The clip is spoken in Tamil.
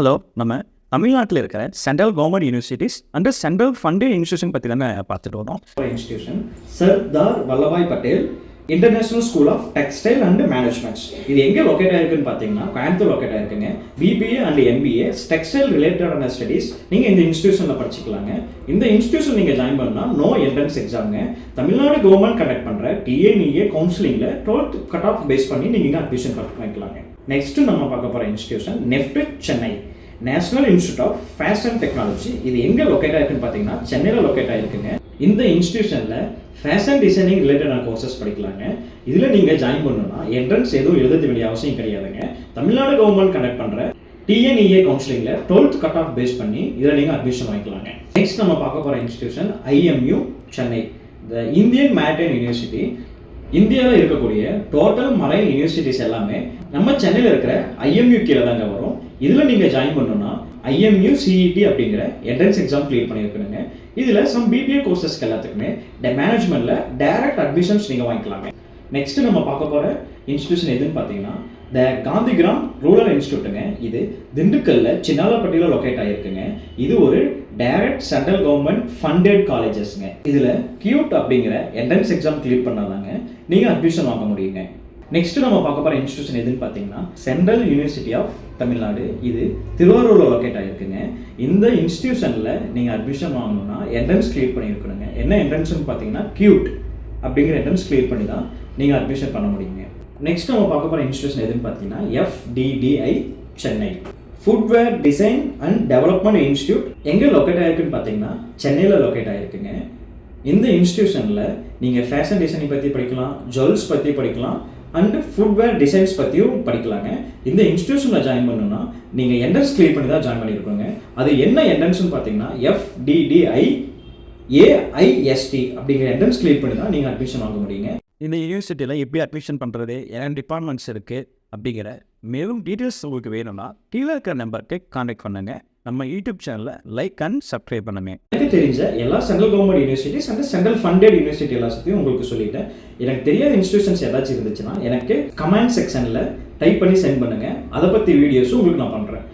ஹலோ, நம்ம தமிழ்நாட்டில் இருக்கிற central government universities and central funded institution பற்றி தானே பார்த்துட்டு வரோம். Institution Sardar Vallabhbhai Patel international school of textile and managements. இது எங்கே லொக்கேட் ஆயிருக்குன்னு பார்த்தீங்கன்னா Coimbatore locate ஆயிருக்குங்க. BBA and MBA textile ரிலேட்டடான ஸ்டடீஸ் நீங்கள் இந்த இன்ஸ்டியூஷனில் படிச்சுக்கலாங்க. இந்த இன்ஸ்டியூஷன் நீங்கள் ஜாயின் பண்ணால் no entrance எக்ஸாமுங்க. Tamil Nadu government conduct பண்ணுற டிஎன்இஏ கவுன்சிலிங்கில் 12th கட் ஆஃப் பேஸ் பண்ணி நீங்கள் அட்மிஷன் பண்ணிக்கலாங்க. நெக்ஸ்ட்டு நம்ம பார்க்க போகிற institution NIFT Chennai National Institute of Fashion Technology. இது எங்கே லொக்கேட் ஆயிருக்குன்னு பார்த்தீங்கன்னா சென்னையில் லொக்கேட் ஆயிருக்குங்க. இந்த இன்ஸ்டியூஷனில் ஃபேஷன் டிசைனிங் ரிலேட்டடான கோர்சஸ் படிக்கலாங்க. இதில் நீங்கள் ஜாயின் பண்ணணும்னா என்ட்ரன்ஸ் எதுவும் எழுத வேண்டிய அவசியம் கிடையாதுங்க. தமிழ்நாடு கவர்மெண்ட் கண்டக்ட் பண்ணுற டிஎன்இஏ கவுன்சிலிங்கில் 12th கட் ஆஃப் பேஸ் பண்ணி இதில் நீங்கள் அட்மிஷன் வாங்கிக்கலாங்க. நெக்ஸ்ட் நம்ம பார்க்க போகிற institution IMU Chennai, the Indian maritime university. இந்தியாவில் இருக்கக்கூடிய டோட்டல் மரைன் யூனிவர்சிட்டிஸ் எல்லாமே நம்ம சென்னையில் இருக்கிற ஐஎம்யூ கீழே தாங்க வரும். இதில் நீங்கள் ஜாயின் பண்ணணும்னா ஐஎம்யூ சிஇடி அப்படிங்கிற என்ட்ரன்ஸ் எக்ஸாம் கிளியர் பண்ணியிருக்கணுங்க. இதில் சம் பிபிஏ கோர்சஸ்க்கு எல்லாத்துக்குமே மேனேஜ்மெண்ட்டில் டைரக்ட் அட்மிஷன்ஸ் நீங்கள் வாங்கிக்கலாங்க. நெக்ஸ்ட்டு நம்ம பார்க்க போகிற இன்ஸ்டியூஷன் எதுன்னு பார்த்தீங்கன்னா த காந்திகிராம் ரூரல் இன்ஸ்டியூட்டுங்க. இது திண்டுக்கல்ல சின்னாலப்பட்டியில் லொக்கேட் ஆகிருக்குங்க. இது ஒரு டைரக்ட் சென்ட்ரல் கவர்மெண்ட் ஃபண்டட் காலேஜஸ்ங்க. இதில் கியூட் அப்படிங்கிற என்ட்ரன்ஸ் எக்ஸாம் கிளியர் பண்ணாதாங்க நீங்கள் அட்மிஷன் வாங்க முடியுங்க. நெக்ஸ்ட் நம்ம பார்க்க போகிற இன்ஸ்டியூஷன் எதுன்னு பார்த்தீங்கன்னா சென்ட்ரல் யூனிவர்சிட்டி ஆஃப் தமிழ்நாடு. இது திருவாரூரில் லொக்கேட் ஆகிருக்குங்க. இந்த இன்ஸ்டியூஷனில் நீங்கள் அட்மிஷன் வாங்கணும்னா என்ட்ரன்ஸ் கிளியர் பண்ணியிருக்கணுங்க. என்ன என்ட்ரன்ஸ்னு பார்த்தீங்கன்னா கியூட் அப்படிங்கிற என்ட்ரன்ஸ் கிளியர் பண்ணி தான் நீங்கள் அட்மிஷன் பண்ண முடியுங்க. நெக்ஸ்ட் நம்ம பார்க்க போகிற இன்ஸ்டியூஷன் எதுன்னு பார்த்தீங்கன்னா FDDI Chennai footwear design and development institute. எங்கே லொக்கேட் ஆகிருக்குன்னு பார்த்தீங்கன்னா சென்னையில் லொக்கேட் ஆகிருக்குங்க. இந்த இன்ஸ்டியூஷனில் நீங்கள் ஃபேஷன் டிசைனிங் பற்றி படிக்கலாம், ஜுவல்ஸ் பற்றி படிக்கலாம் அண்ட் ஃபுட்வேர் டிசைன்ஸ் பற்றியும் படிக்கலாங்க. இந்த இன்ஸ்டியூஷனில் ஜாயின் பண்ணணும்னா நீங்கள் என்ட்ரன்ஸ் கிளியர் பண்ணி தான் ஜாயின் பண்ணியிருக்கோங்க. அது என்ன என்ட்ரன்ஸ்னு பார்த்தீங்கன்னா FDDI AIST அப்படிங்கிற என்ட்ரன்ஸ் கிளியர் பண்ணி தான் நீங்கள் அட்மிஷன் வாங்க முடியுங்க. இந்த யூனிவர்சிட்டியில் எப்படி அட்மிஷன் பண்ணுறது, என்ன டிபார்ட்மெண்ட்ஸ் இருக்குது அப்படிங்கிற மேலும் டீட்டெயில்ஸ் உங்களுக்கு வேணும்னா கீழே இருக்கிற நம்பருக்கு கான்டாக்ட் பண்ணுங்க. நம்ம யூடியூப் சேனலை லைக் அண்ட் சப்ஸ்கிரைப் பண்ணுங்க. எனக்கு தெரிஞ்ச எல்லா central government universities and central funded university எல்லாத்தையும் உங்களுக்கு சொல்லிட்டேன். எனக்கு தெரியாத இன்ஸ்டியூஷன்ஸ் ஏதாச்சும் இருந்துச்சுன்னா எனக்கு கமெண்ட் செக்ஷனில் டைப் பண்ணி சென்ட் பண்ணுங்கள். அதை பற்றி வீடியோஸும் உங்களுக்கு நான் பண்ணுறேன்.